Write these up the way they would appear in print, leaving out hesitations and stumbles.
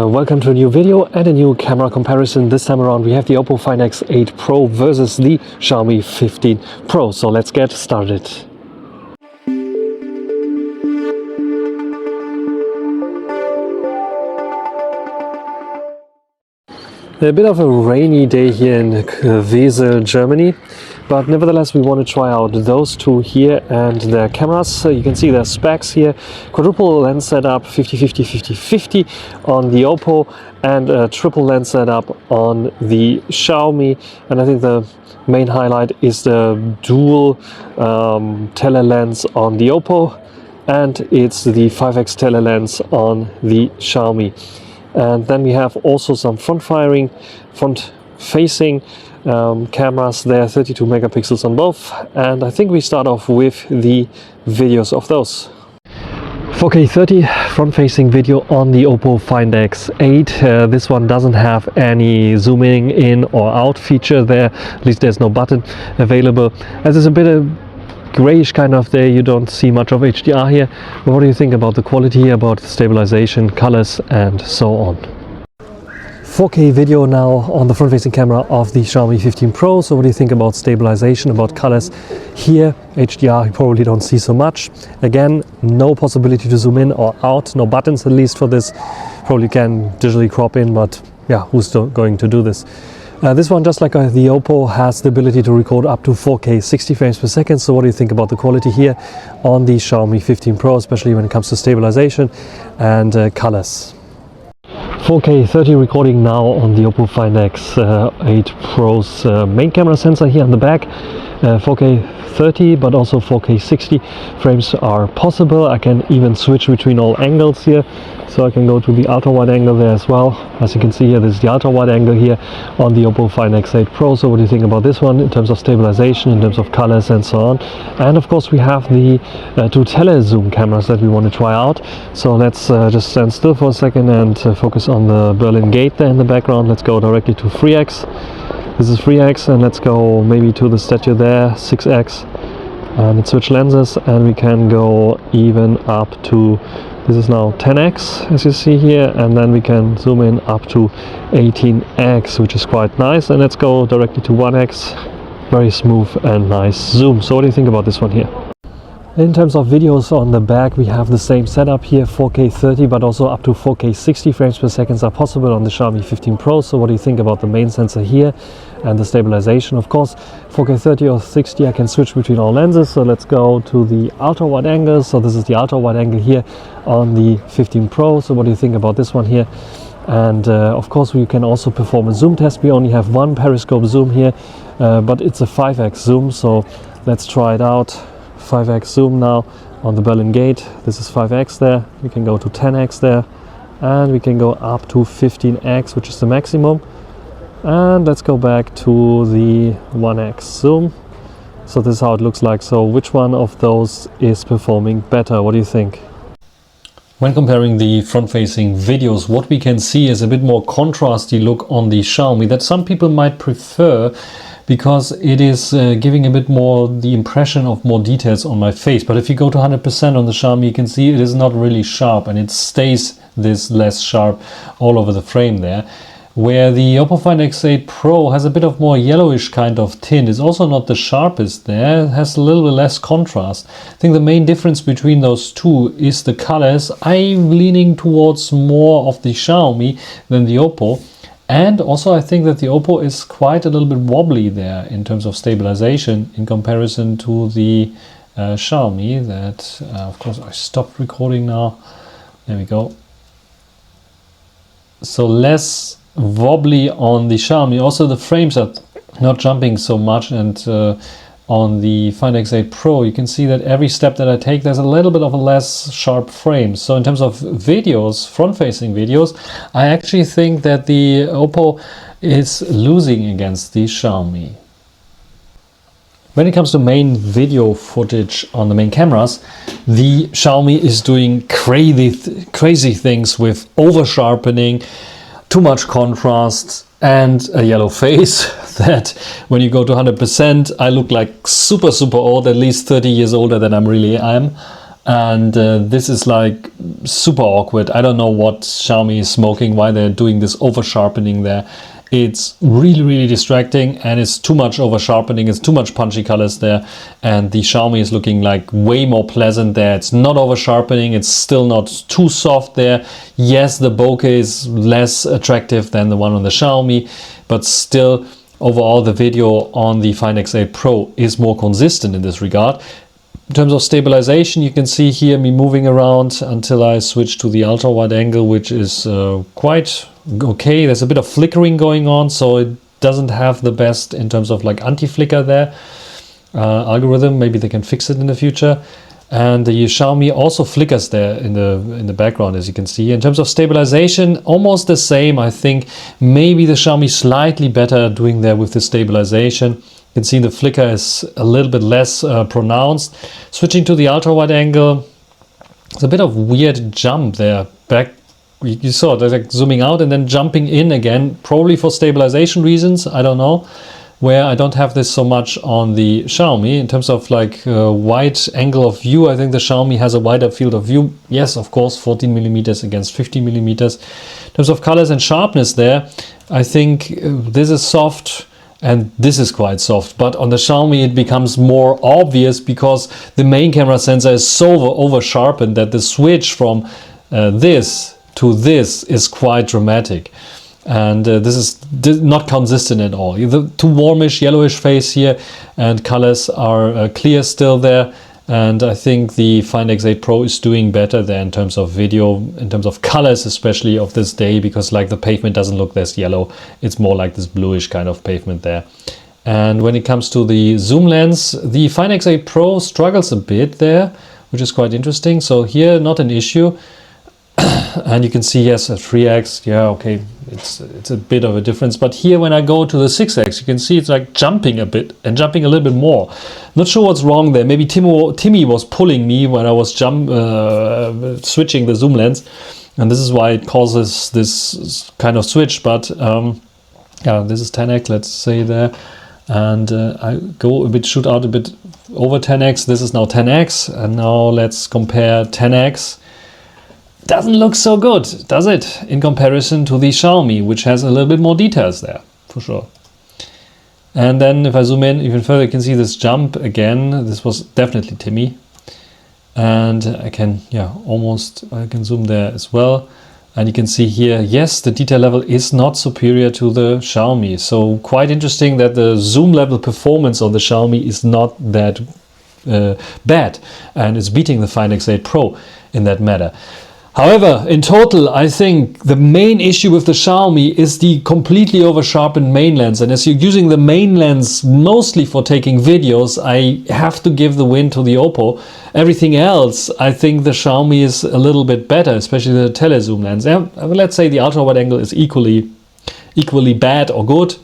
Welcome to a new video and a new camera comparison. This time around we have the Oppo Find X8 Pro versus the Xiaomi 15 Pro. So let's get started. A bit of a rainy day here in Wesel, Germany, but nevertheless we want to try out those two here and their cameras. You can see their specs here: quadruple lens setup, 50-50-50-50 on the Oppo, and a triple lens setup on the Xiaomi. And I think the main highlight is the dual tele lens on the Oppo, and it's the 5x tele lens on the Xiaomi. And then we have also some front-facing cameras there, 32 megapixels on both. And I think we start off with the videos of those. 4K 30 front-facing video on the Oppo Find X8. This one doesn't have any zooming in or out feature there. At least there's no button available. As it's a bit of grayish kind of day, you don't see much of HDR here. But what do you think about the quality, about stabilization, colors, and so on? 4K video now on the front-facing camera of the Xiaomi 15 Pro. So what do you think about stabilization, about colors? Here, HDR, you probably don't see so much. Again, no possibility to zoom in or out, no buttons at least for this. Probably can digitally crop in, but yeah, who's going to do this? This one, just like the Oppo, has the ability to record up to 4K 60 frames per second. So what do you think about the quality here on the Xiaomi 15 Pro, especially when it comes to stabilization and colors? 4K 30 recording now on the Oppo Find X8 Pro's main camera sensor here on the back. 4K 30 but also 4K 60 frames are possible. I can even switch between all angles here, so I can go to the ultra wide angle there as well. As you can see here, this is the ultra wide angle here on the Oppo Find X8 Pro. So what do you think about this one in terms of stabilization, in terms of colors and so on? And of course we have the two tele zoom cameras that we want to try out. So let's just stand still for a second and focus on the Berlin Gate there in the background. Let's go directly to 3x. This is 3x, and let's go maybe to the statue there, 6x, and let's switch lenses, and we can go even up to, this is now 10x as you see here, and then we can zoom in up to 18x, which is quite nice. And let's go directly to 1x, very smooth and nice zoom. So what do you think about this one here? In terms of videos on the back, we have the same setup here, 4K 30 but also up to 4K 60 frames per second are possible on the Xiaomi 15 Pro. So what do you think about the main sensor here and the stabilization? Of course, 4K 30 or 60 I can switch between all lenses. So let's go to the ultra wide angle. So this is the ultra wide angle here on the 15 Pro. So what do you think about this one here? And of course we can also perform a zoom test. We only have one periscope zoom here, but it's a 5x zoom, so let's try it out. 5x zoom now on the Berlin Gate. This is 5x there. We can go to 10x there, and we can go up to 15x, which is the maximum. And let's go back to the 1x zoom. So this is how it looks like. So which one of those is performing better? What do you think? When comparing the front-facing videos, what we can see is a bit more contrasty look on the Xiaomi that some people might prefer, because it is giving a bit more the impression of more details on my face. But if you go to 100% on the Xiaomi, you can see it is not really sharp, and it stays this less sharp all over the frame there. Where the Oppo Find X8 Pro has a bit of more yellowish kind of tint. It's also not the sharpest there, it has a little bit less contrast. I think the main difference between those two is the colors. I'm leaning towards more of the Xiaomi than the Oppo. And also I think that the Oppo is quite a little bit wobbly there in terms of stabilization in comparison to the Xiaomi. That of course I stopped recording now. There we go. So less wobbly on the Xiaomi. Also the frames are not jumping so much, and on the Find X8 Pro you can see that every step that I take there's a little bit of a less sharp frame. So in terms of videos, front-facing videos, I actually think that the Oppo is losing against the Xiaomi. When it comes to main video footage on the main cameras, the Xiaomi is doing crazy things with over-sharpening, too much contrast, and a yellow face that when you go to 100% I look like super old, at least 30 years older than I really am. And this is like super awkward. I don't know what Xiaomi is smoking, why they're doing this over sharpening there. It's really, really distracting, and it's too much over sharpening. It's too much punchy colors there, and the Xiaomi is looking like way more pleasant there. It's not over sharpening. It's still not too soft there. Yes, the bokeh is less attractive than the one on the Xiaomi, but still overall the video on the Find X8 Pro is more consistent in this regard. In terms of stabilization, you can see here me moving around until I switch to the ultra wide angle, which is quite okay. There's a bit of flickering going on, so it doesn't have the best in terms of like anti-flicker there algorithm. Maybe they can fix it in the future. And the Xiaomi also flickers there in the background, as you can see. In terms of stabilization, almost the same. I think maybe the Xiaomi slightly better doing there with the stabilization. You can see the flicker is a little bit less pronounced. Switching to the ultra wide angle, it's a bit of weird jump there. Back, you saw it, like zooming out and then jumping in again, probably for stabilization reasons. I don't know. Where I don't have this so much on the Xiaomi in terms of like wide angle of view. I think the Xiaomi has a wider field of view. Yes, of course, 14 millimeters against 50 millimeters. In terms of colors and sharpness there, I think this is soft. And this is quite soft, but on the Xiaomi it becomes more obvious because the main camera sensor is so over sharpened that the switch from this to this is quite dramatic. And this is not consistent at all. The too warmish, yellowish face here, and colors are clear still there. And I think the Find X8 Pro is doing better there in terms of video, in terms of colors, especially of this day, because like the pavement doesn't look this yellow. It's more like this bluish kind of pavement there. And when it comes to the zoom lens, the Find X8 Pro struggles a bit there, which is quite interesting. So here, not an issue. And you can see, yes, at 3x, yeah, okay, it's a bit of a difference. But here, when I go to the 6x, you can see it's like jumping a bit and jumping a little bit more. Not sure what's wrong there. Maybe Timmy was pulling me when I was switching the zoom lens, and this is why it causes this kind of switch. But yeah, this is 10x, let's say there, and I go a bit, shoot out a bit over 10x. This is now 10x, and now let's compare 10x. Doesn't look so good, does it? In comparison to the Xiaomi, which has a little bit more details there, for sure. And then if I zoom in even further, you can see this jump again. This was definitely Timmy. And I can, yeah, I can zoom there as well. And you can see here, yes, the detail level is not superior to the Xiaomi. So quite interesting that the zoom level performance on the Xiaomi is not that bad. And it's beating the Find X8 Pro in that matter. However, in total, I think the main issue with the Xiaomi is the completely over-sharpened main lens. And as you're using the main lens mostly for taking videos, I have to give the win to the Oppo. Everything else, I think the Xiaomi is a little bit better, especially the telezoom lens. Let's say the ultra-wide angle is equally bad or good.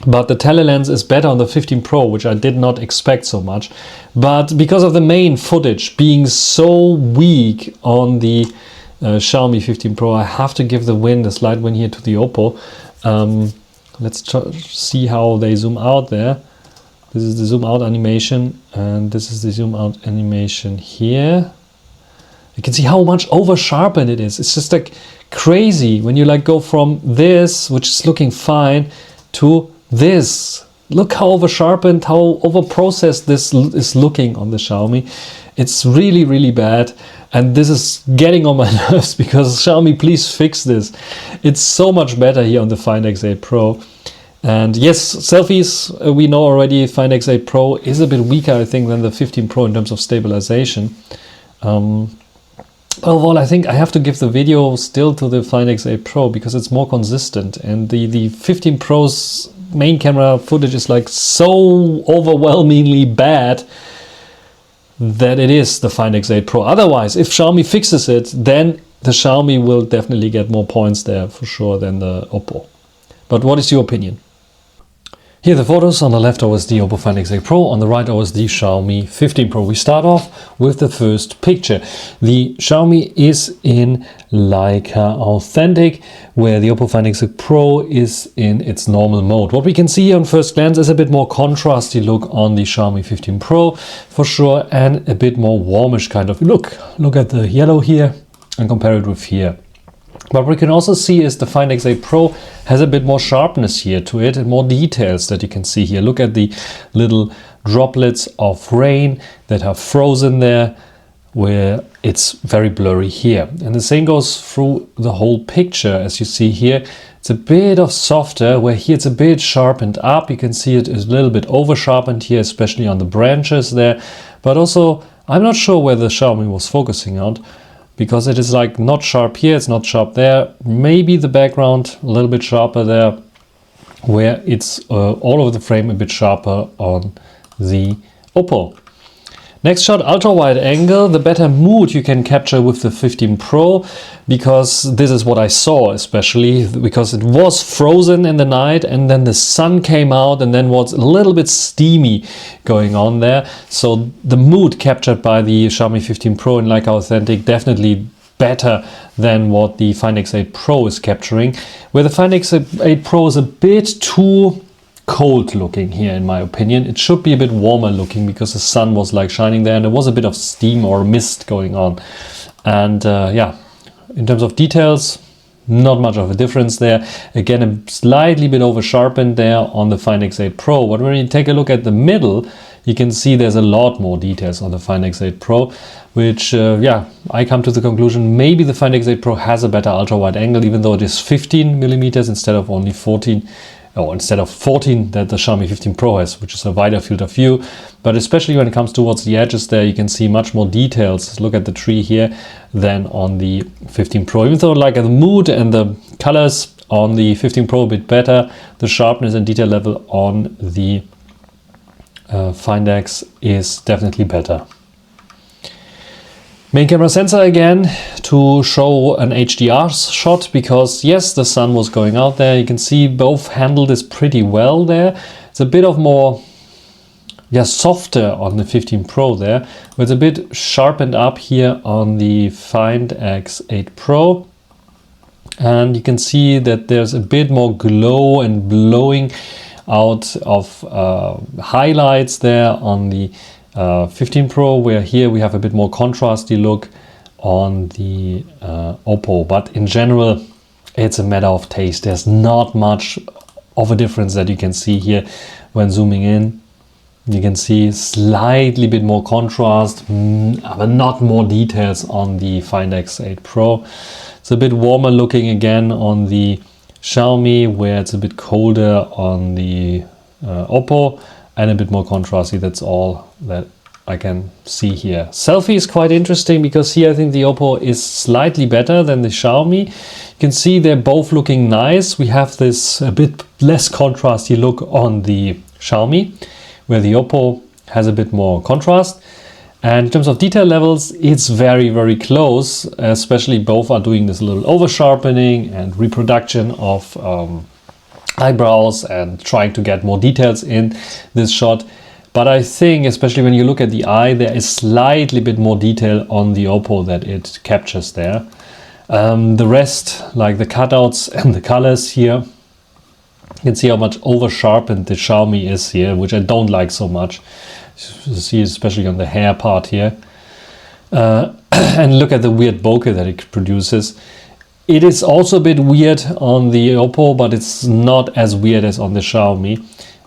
But the tele lens is better on the 15 Pro, which I did not expect so much. But because of the main footage being so weak on the Xiaomi 15 Pro, I have to give the slight win here to the Oppo. Let's see how they zoom out there. This is the zoom out animation, and this is the zoom out animation here. You can see how much over sharpened it is. It's just like crazy when you like go from this, which is looking fine, to this. Look how over sharpened, how over processed this is looking on the Xiaomi. It's really, really bad, and this is getting on my nerves because Xiaomi, please fix this. It's so much better here on the Find X8 Pro. And yes, selfies, we know already Find X8 Pro is a bit weaker, I think, than the 15 Pro in terms of stabilization. Overall, I think I have to give the video still to the Find X8 Pro because it's more consistent, and the 15 Pro's main camera footage is like so overwhelmingly bad that it is the Find X8 Pro. Otherwise, if Xiaomi fixes it, then the Xiaomi will definitely get more points there for sure than the Oppo. But what is your opinion? Here are the photos. On the left was the Oppo Find X8 Pro, on the right was the Xiaomi 15 Pro. We start off with the first picture. The Xiaomi is in Leica Authentic, where the Oppo Find X8 Pro is in its normal mode. What we can see on first glance is a bit more contrasty look on the Xiaomi 15 Pro for sure, and a bit more warmish kind of look. Look at the yellow here and compare it with here. What we can also see is the Find X8 Pro has a bit more sharpness here to it and more details that you can see here. Look at the little droplets of rain that are frozen there, where it's very blurry here. And the same goes through the whole picture. As you see here, it's a bit of softer, where here it's a bit sharpened up. You can see it is a little bit over sharpened here, especially on the branches there. But also, I'm not sure where the Xiaomi was focusing on, because it is like not sharp here, it's not sharp there. Maybe the background a little bit sharper there, where it's all over the frame a bit sharper on the Oppo. Next shot, ultra wide angle, the better mood you can capture with the 15 Pro, because this is what I saw, especially because it was frozen in the night and then the sun came out and then was a little bit steamy going on there. So the mood captured by the Xiaomi 15 Pro in Leica Authentic definitely better than what the Find X8 Pro is capturing, where the Find X8 Pro is a bit too cold looking here, in my opinion. It should be a bit warmer looking, because the sun was like shining there and there was a bit of steam or mist going on. And yeah, in terms of details, not much of a difference there. Again, a slightly bit over sharpened there on the Find X8 Pro. But when you take a look at the middle, you can see there's a lot more details on the Find X8 Pro, which yeah, I come to the conclusion maybe the Find X8 Pro has a better ultra wide angle, even though it is 15 millimeters instead of only 14. Or instead of 14 that the Xiaomi 15 Pro has, which is a wider field of view. But especially when it comes towards the edges there, you can see much more details. Look at the tree here than on the 15 Pro. Even though like the mood and the colors on the 15 Pro a bit better, the sharpness and detail level on the Find X is definitely better. Main camera sensor again to show an HDR shot, because yes, the sun was going out there. You can see both handle this pretty well there. It's a bit of more, yeah, softer on the 15 Pro there, but it's a bit sharpened up here on the Find X8 Pro. And you can see that there's a bit more glow and blowing out of highlights there on the 15 Pro, where here we have a bit more contrasty look on the Oppo. But in general, it's a matter of taste. There's not much of a difference that you can see here when zooming in. You can see slightly bit more contrast, but not more details on the Find X8 Pro. It's a bit warmer looking again on the Xiaomi, where it's a bit colder on the Oppo, and a bit more contrasty. That's all that I can see here. Selfie is quite interesting, because here I think the Oppo is slightly better than the Xiaomi. You can see they're both looking nice. We have this a bit less contrasty look on the Xiaomi, where the Oppo has a bit more contrast. And in terms of detail levels, it's very, very close, especially both are doing this little over sharpening and reproduction of eyebrows and trying to get more details in this shot. But I think, especially when you look at the eye, there is slightly bit more detail on the Oppo that it captures there. The rest, like the cutouts and the colors here, you can see how much over sharpened the Xiaomi is here, which I don't like so much. You see, especially on the hair part here. And look at the weird bokeh that it produces. It is also a bit weird on the Oppo, but it's not as weird as on the Xiaomi.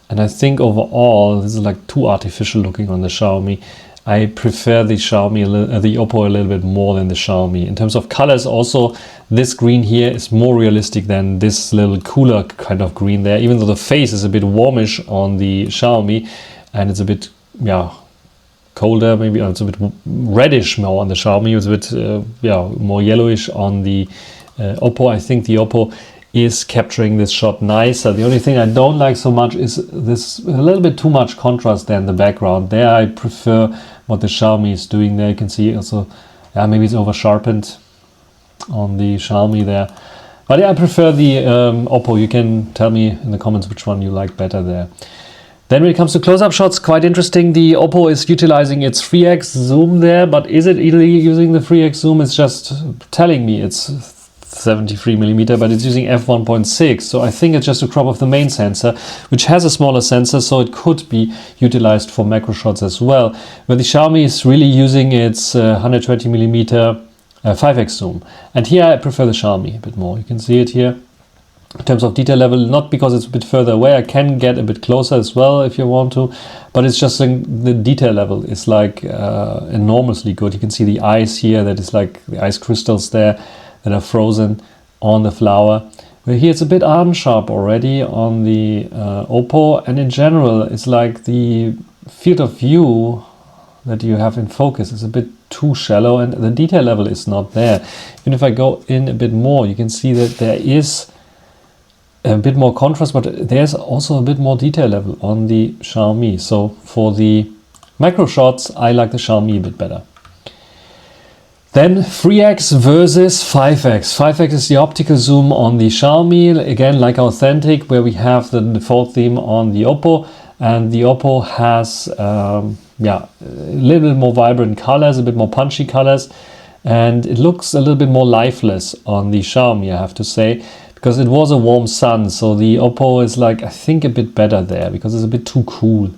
And I think overall, this is like too artificial looking on the Xiaomi. I prefer the Xiaomi, the Oppo a little bit more than the Xiaomi. In terms of colors also, this green here is more realistic than this little cooler kind of green there, even though the face is a bit warmish on the Xiaomi, and it's a bit, yeah, colder, maybe it's a bit reddish more on the Xiaomi. It's a bit, yeah, more yellowish on the Oppo. I think the Oppo is capturing this shot nicer. The only thing I don't like so much is this a little bit too much contrast there in the background. There I prefer what the Xiaomi is doing there. You can see also, yeah, maybe it's over sharpened on the Xiaomi there. But yeah, I prefer the Oppo. You can tell me in the comments which one you like better there. Then when it comes to close-up shots, quite interesting. The Oppo is utilizing its 3x zoom there, but is it really using the 3x zoom? It's just telling me it's 73mm, but it's using f1.6. So I think it's just a crop of the main sensor, which has a smaller sensor, so it could be utilized for macro shots as well. But the Xiaomi is really using its 120mm 5x zoom. And here I prefer the Xiaomi a bit more. You can see it here. In terms of detail level, not because it's a bit further away, I can get a bit closer as well if you want to, but it's just the detail level is like enormously good. You can see the ice here, that is like the ice crystals there that are frozen on the flower. But here it's a bit unsharp already on the Oppo, and in general it's like the field of view that you have in focus is a bit too shallow and the detail level is not there. Even if I go in a bit more, you can see that there is a bit more contrast, but there's also a bit more detail level on the Xiaomi. So for the macro shots, I like the Xiaomi a bit better. Then 3x versus 5x. 5x is the optical zoom on the Xiaomi, again like authentic, where we have the default theme on the Oppo, and the Oppo has a little bit more vibrant colors, a bit more punchy colors, and it looks a little bit more lifeless on the Xiaomi, I have to say, because it was a warm sun. So the Oppo is like, I think, a bit better there because it's a bit too cool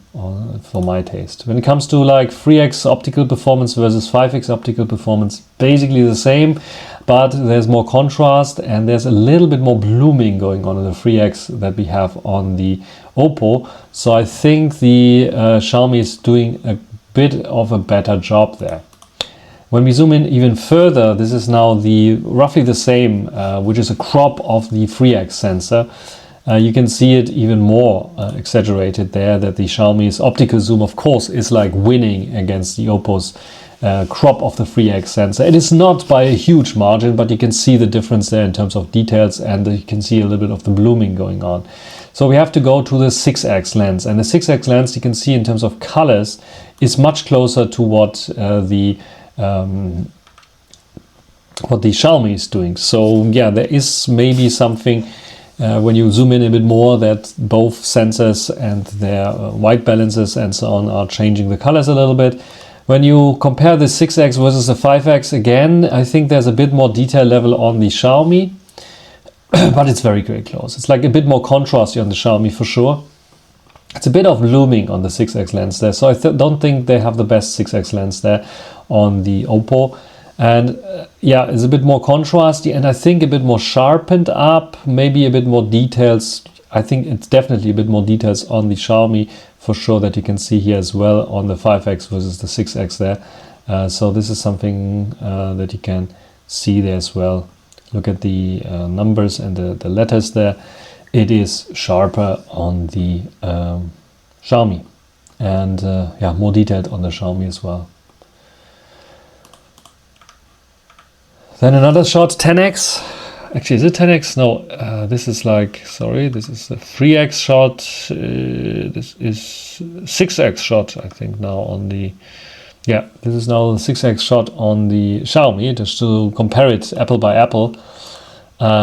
for my taste. When it comes to like 3x optical performance versus 5x optical performance, basically the same, but there's more contrast and there's a little bit more blooming going on in the 3x that we have on the Oppo. So I think the Xiaomi is doing a bit of a better job there. When we zoom in even further, this is now roughly the same, which is a crop of the 3x sensor. You can see it even more exaggerated there, that the Xiaomi's optical zoom, of course, is like winning against the Oppo's crop of the 3x sensor. It is not by a huge margin, but you can see the difference there in terms of details, and you can see a little bit of the blooming going on. So we have to go to the 6x lens, and the 6x lens, you can see in terms of colors, is much closer to what the Xiaomi is doing. So yeah, there is maybe something when you zoom in a bit more, that both sensors and their white balances and so on are changing the colors a little bit. When you compare the 6x versus the 5x, again, I think there's a bit more detail level on the Xiaomi, but it's very, very close. It's like a bit more contrasty on the Xiaomi for sure. It's a bit of blooming on the 6x lens there, so I don't think they have the best 6x lens there on the Oppo. And yeah, it's a bit more contrasty and I think a bit more sharpened up, maybe a bit more details. I think it's definitely a bit more details on the Xiaomi for sure, that you can see here as well on the 5x versus the 6x there. So this is something that you can see there as well. Look at the numbers and the letters there. It is sharper on the Xiaomi, and yeah, more detailed on the Xiaomi as well. Then another shot, 10x. Actually, is it 10x? No, this is like, sorry, this is a 3x shot. This is 6x shot, I think, now on the, yeah, this is now the 6x shot on the Xiaomi, just to compare it apple by apple.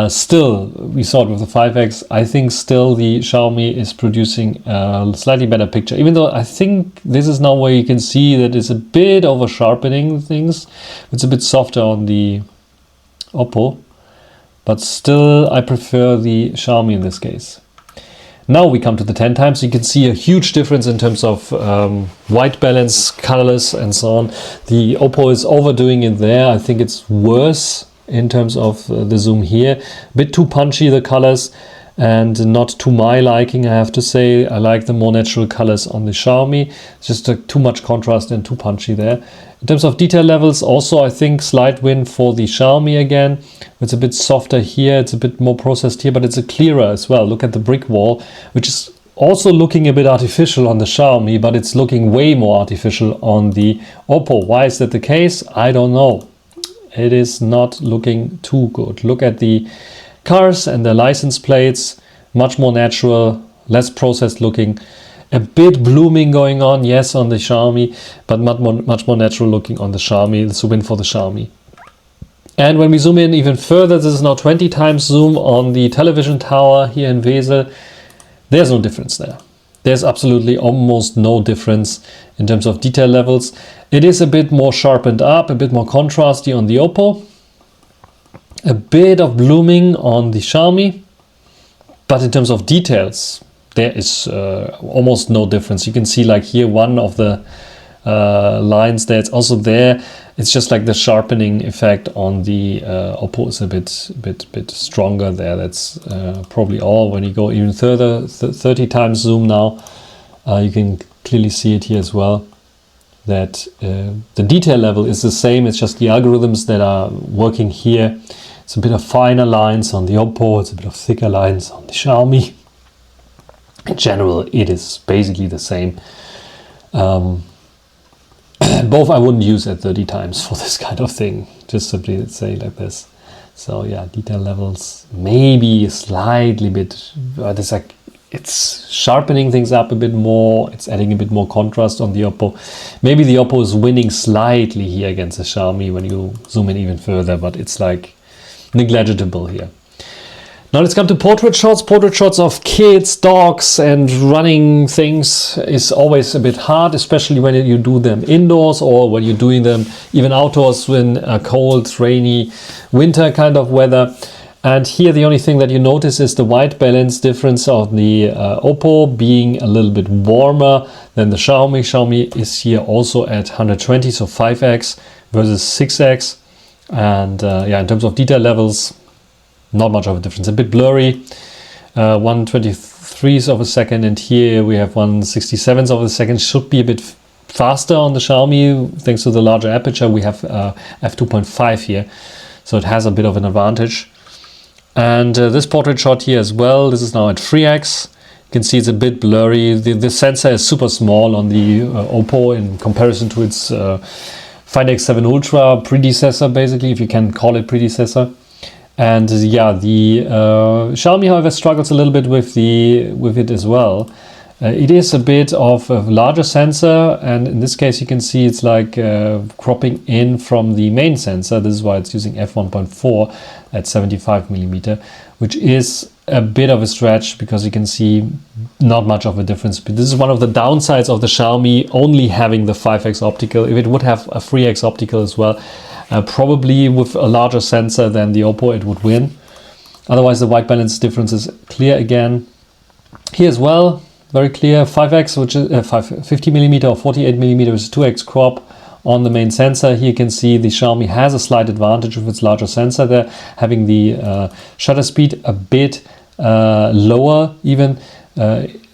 Still, we saw it with the 5x. I think still the Xiaomi is producing a slightly better picture, even though I think this is now where you can see that it's a bit over sharpening things. It's a bit softer on the Oppo, but still I prefer the Xiaomi in this case. Now we come to the 10 times. You can see a huge difference in terms of white balance, colors and so on. The Oppo is overdoing it there. I think it's worse in terms of the zoom here. A bit too punchy, the colors, and not to my liking, I have to say. I like the more natural colors on the Xiaomi. It's just too much contrast and too punchy there. In terms of detail levels, also I think slight win for the Xiaomi again. It's a bit softer here, it's a bit more processed here, but it's a clearer as well. Look at the brick wall, which is also looking a bit artificial on the Xiaomi, but it's looking way more artificial on the Oppo. Why is that the case? I don't know. It is not looking too good. Look at the cars and the license plates, much more natural, less processed looking. A bit blooming going on, yes, on the Xiaomi, but much more natural looking on the Xiaomi. It's a win for the Xiaomi. And when we zoom in even further, this is now 20 times zoom on the television tower here in Wesel. There's no difference there. There's absolutely almost no difference in terms of detail levels. It is a bit more sharpened up, a bit more contrasty on the Oppo. A bit of blooming on the Xiaomi. But in terms of details, there is almost no difference. You can see like here one of the lines there, it's also there. It's just like the sharpening effect on the Oppo is a bit stronger there. That's probably all. When you go even further, 30 times zoom now, you can clearly see it here as well, that the detail level is the same. It's just the algorithms that are working here. It's a bit of finer lines on the Oppo, it's a bit of thicker lines on the Xiaomi. In general, it is basically the same. Both I wouldn't use at 30 times for this kind of thing, just simply say like this. So yeah, detail levels maybe slightly bit, it's sharpening things up a bit more, it's adding a bit more contrast on the Oppo. Maybe the Oppo is winning slightly here against the Xiaomi when you zoom in even further, but it's like negligible here. Now let's come to portrait shots. Portrait shots of kids, dogs and running things is always a bit hard, especially when you do them indoors or when you're doing them even outdoors in a cold, rainy winter kind of weather. And here the only thing that you notice is the white balance difference of the Oppo being a little bit warmer than the Xiaomi. Xiaomi is here also at 120, so 5x versus 6x. And yeah, in terms of detail levels, not much of a difference. A bit blurry, 1/23 of a second, and here we have 1/67 of a second. Should be a bit faster on the Xiaomi thanks to the larger aperture. We have f2.5 here, so it has a bit of an advantage. And this portrait shot here as well, this is now at 3x. You can see it's a bit blurry. The sensor is super small on the Oppo in comparison to its Find X7 Ultra predecessor, basically, if you can call it predecessor. And yeah, the Xiaomi, however, struggles a little bit with it as well. It is a bit of a larger sensor, and in this case you can see it's like cropping in from the main sensor. This is why it's using f1.4 at 75mm, which is a bit of a stretch because you can see not much of a difference. But this is one of the downsides of the Xiaomi only having the 5x optical. If it would have a 3x optical as well, probably with a larger sensor than the Oppo, it would win. Otherwise, the white balance difference is clear again. Here as well, very clear, 5x, which is 50mm or 48mm is 2x crop on the main sensor. Here you can see the Xiaomi has a slight advantage with its larger sensor there, having the shutter speed a bit lower even,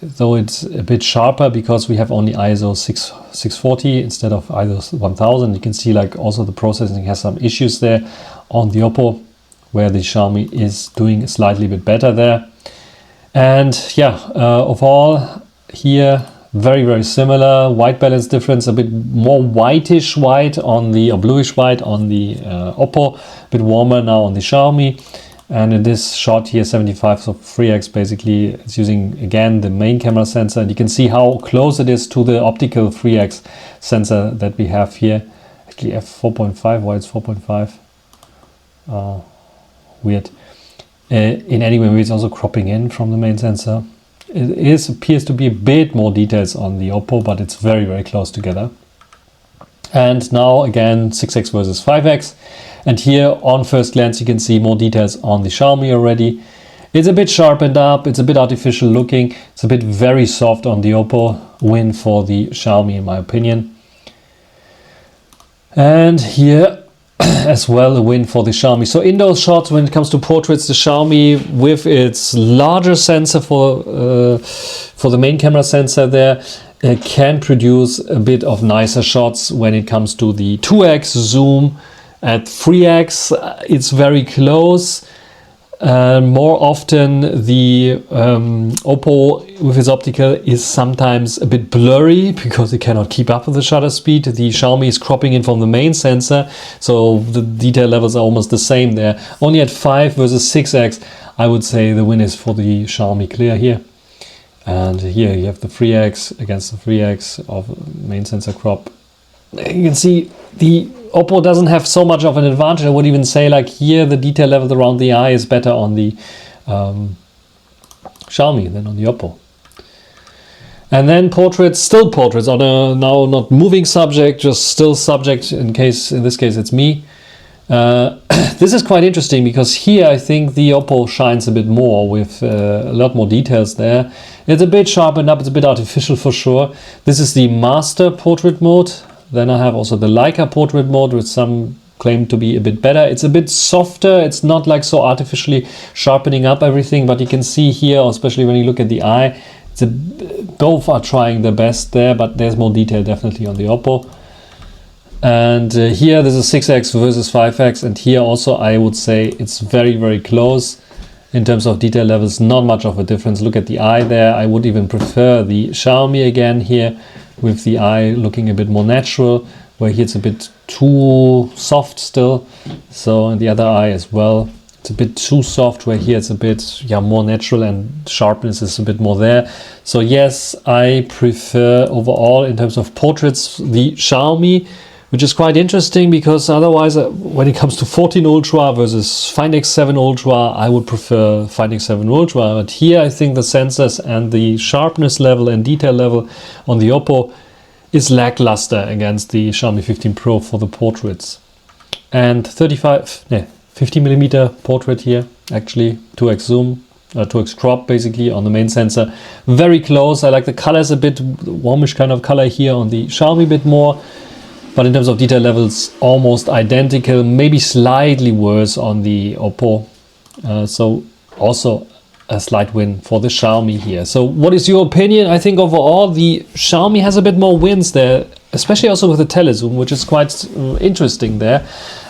though it's a bit sharper because we have only ISO 640 instead of ISO 1000. You can see like also the processing has some issues there on the Oppo, where the Xiaomi is doing slightly bit better there. And yeah, overall here very, very similar. White balance difference, a bit more whitish white on the, or bluish white on the Oppo, a bit warmer now on the Xiaomi. And in this shot here, 75, so 3x basically, it's using again the main camera sensor, and you can see how close it is to the optical 3x sensor that we have here. Actually f4.5, why it's 4.5? Weird. In any way, it's also cropping in from the main sensor. It appears to be a bit more details on the Oppo, but it's very, very close together. And now again 6x versus 5x, and here on first glance you can see more details on the Xiaomi already. It's a bit sharpened up, it's a bit artificial looking, it's a bit very soft on the Oppo. Win for the Xiaomi in my opinion. And here as well a win for the Xiaomi. So indoor shots, when it comes to portraits, the Xiaomi with its larger sensor for the main camera sensor there can produce a bit of nicer shots. When it comes to the 2x zoom at 3x, it's very close. More often the Oppo with its optical is sometimes a bit blurry because it cannot keep up with the shutter speed. The Xiaomi is cropping in from the main sensor, so the detail levels are almost the same there. Only at 5 versus 6x, I would say the win is for the Xiaomi clear here. And here you have the 3x against the 3x of main sensor crop. You can see the Oppo doesn't have so much of an advantage. I would even say like here the detail level around the eye is better on the Xiaomi than on the Oppo. And then portraits, still portraits on a now not moving subject, just still subject in this case it's me. This is quite interesting because here I think the Oppo shines a bit more with a lot more details there. It's a bit sharpened up, it's a bit artificial for sure. This is the master portrait mode. Then I have also the Leica portrait mode, which some claim to be a bit better. It's a bit softer, it's not like so artificially sharpening up everything, but you can see here, especially when you look at the eye, both are trying their best there, but there's more detail definitely on the Oppo. And here there's a 6x versus 5x, and here also I would say it's very, very close in terms of detail levels, not much of a difference. Look at the eye there. I would even prefer the Xiaomi again here, with the eye looking a bit more natural, where here it's a bit too soft still. So in the other eye as well, it's a bit too soft, where here it's a bit more natural and sharpness is a bit more there. So yes, I prefer overall in terms of portraits the Xiaomi, which is quite interesting because otherwise when it comes to 14 Ultra versus Find X7 Ultra, I would prefer Find X7 Ultra. But here I think the sensors and the sharpness level and detail level on the Oppo is lackluster against the Xiaomi 15 Pro for the portraits. And 50mm portrait here, actually 2x zoom, 2x crop basically on the main sensor. Very close. I like the colors a bit warmish kind of color here on the Xiaomi a bit more. But in terms of detail levels, almost identical, maybe slightly worse on the Oppo. So also a slight win for the Xiaomi here. So what is your opinion? I think overall the Xiaomi has a bit more wins there, especially also with the telezoom, which is quite interesting there.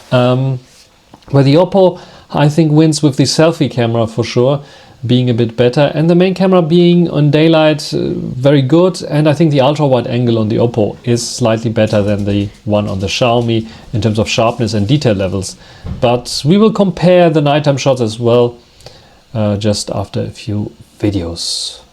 Where the Oppo, I think, wins with the selfie camera for sure, being a bit better, and the main camera being on daylight very good, and I think the ultra wide angle on the Oppo is slightly better than the one on the Xiaomi in terms of sharpness and detail levels. But we will compare the nighttime shots as well just after a few videos.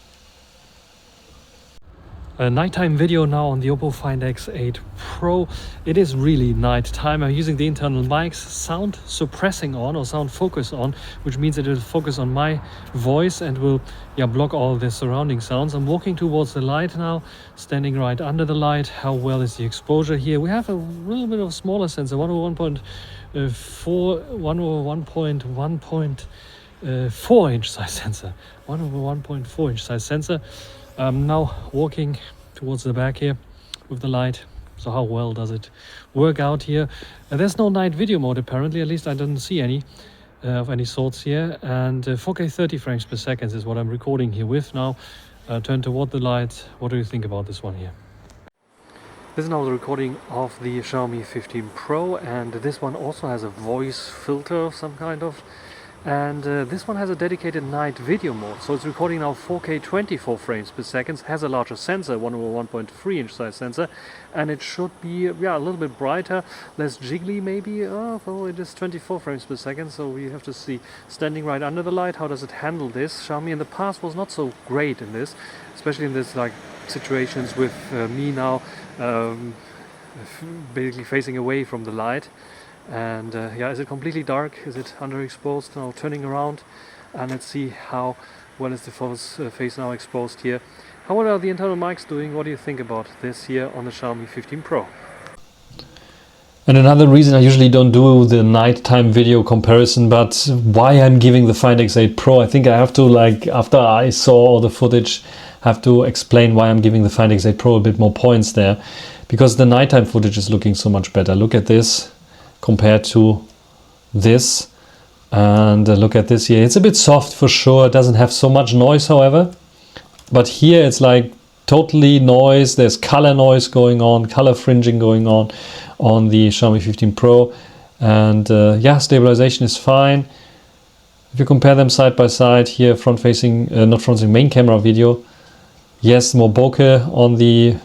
A nighttime video now on the Oppo Find X8 Pro. It is really nighttime. I'm using the internal mics, sound suppressing on or sound focus on, which means it will focus on my voice and will block all the surrounding sounds. I'm walking towards the light now, standing right under the light. How well is the exposure here? We have a little bit of smaller sensor, 1/1.4 inch size sensor. 1/1.4 inch size sensor. Now walking towards the back here with the light. So how well does it work out here? There's no night video mode apparently, at least I didn't see any of any sorts here. And 4K 30 frames per second is what I'm recording here with now. Turn toward the light. What do you think about this one here? This is now the recording of the Xiaomi 15 Pro, and this one also has a voice filter of some kind of. And this one has a dedicated night video mode, so it's recording now 4K 24 frames per second, has a larger sensor, 1/1.3 inch size sensor, and it should be a little bit brighter, less jiggly maybe. Well, it is 24 frames per second, so we have to see. Standing right under the light, how does it handle this? Xiaomi in the past was not so great in this, especially in this like situations with me now basically facing away from the light. And is it completely dark? Is it underexposed? Now turning around, and let's see how well is the face now exposed here. How are the internal mics doing? What do you think about this here on the Xiaomi 15 Pro? And another reason I usually don't do the nighttime video comparison, but why I'm giving the Find X8 Pro, I think I have to, like, after I saw all the footage, have to explain why I'm giving the Find X8 Pro a bit more points there, because the nighttime footage is looking so much better. Look at this compared to this, and look at this here. It's a bit soft for sure. It doesn't have so much noise, however, but here it's like totally noise. There's color noise going on, color fringing going on the Xiaomi 15 Pro, and stabilization is fine. If you compare them side by side here, front facing, not front facing, main camera video, yes, more bokeh on the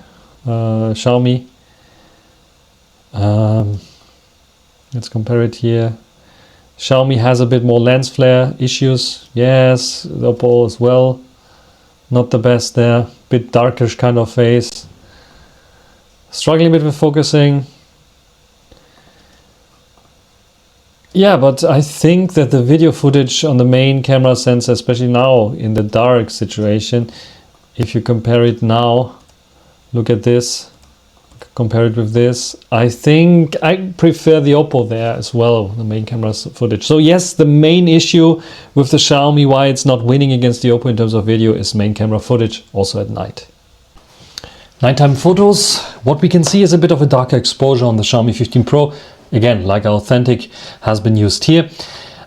Xiaomi. Let's compare it here. Xiaomi has a bit more lens flare issues. Yes, the Oppo as well. Not the best there. Bit darkish kind of face. Struggling a bit with focusing. Yeah, but I think that the video footage on the main camera sensor, especially now in the dark situation, if you compare it now, look at this, compare it with this, I think I prefer the Oppo there as well, the main camera's footage. So yes, the main issue with the Xiaomi, why it's not winning against the Oppo in terms of video, is main camera footage, also at night. Nighttime photos, what we can see is a bit of a darker exposure on the Xiaomi 15 Pro. Again, like Authentic has been used here.